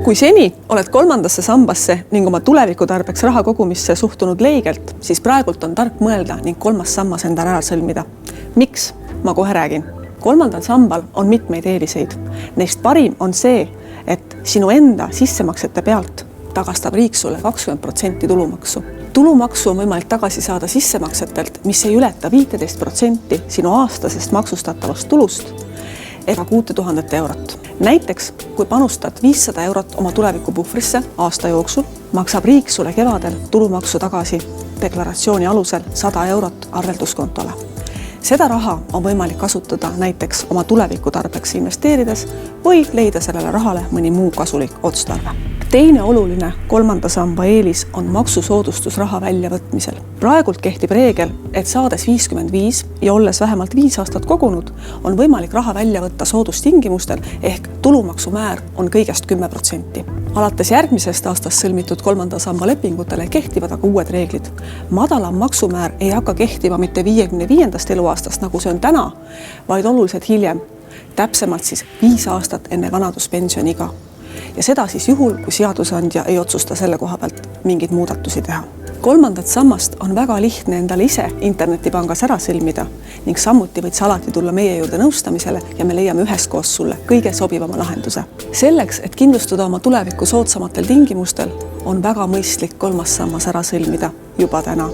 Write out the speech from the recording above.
Kui seni oled kolmandasse sambasse ning oma tuleviku tarbeks raha kogumisse suhtunud leigelt, siis praegult on tark mõelda ning kolmas sammas endale ära sõlmida. Miks? Ma kohe räägin. Kolmandal sambal on mitmeid eeliseid. Neist parim on see, et sinu enda sissemaksete pealt tagastab riik sulle 20% tulumaksu. Tulumaksu on võimalik tagasi saada sissemaksetelt, mis ei ületa 15% sinu aastasest maksustatavast tulust ega 6000 eurot. Näiteks, kui panustad 500 eurot oma tulevikupuhvrisse aasta jooksul, maksab riik sulle kevadel tulumaksu tagasi deklaratsiooni alusel 100 eurot arvelduskontole. Seda raha on võimalik kasutada näiteks oma tuleviku tarbeks investeerides või leida sellele rahale mõni muu kasulik otstarve. Teine oluline kolmanda samba eelis on maksusoodustusraha väljavõtmisel. Praegult kehtib reegel, et saades 55 ja olles vähemalt 5 aastat kogunud, on võimalik raha välja võtta soodustingimustel ehk tulumaksumäär on kõigest 10%. Alates järgmisest aastast sõlmitud kolmanda samba lepingutele kehtivad aga uued reeglid. Madalam maksumäär ei hakka kehtima mitte 55. eluaastast, nagu see on täna, vaid oluliselt hiljem, täpsemalt siis 5 aastat enne vanaduspensioniga. Ja seda siis juhul, kui seadusandja ei otsusta selle koha pealt mingeid muudatusi teha. Kolmandat sammast on väga lihtne endale ise internetipangas ära sõlmida ning samuti võid sa alati tulla meie juurde nõustamisele ja me leiame üheskoos sulle kõige sobivama lahenduse. Selleks, et kindlustada oma tuleviku soodsamatel tingimustel, on väga mõistlik kolmas sammas ära sõlmida juba täna.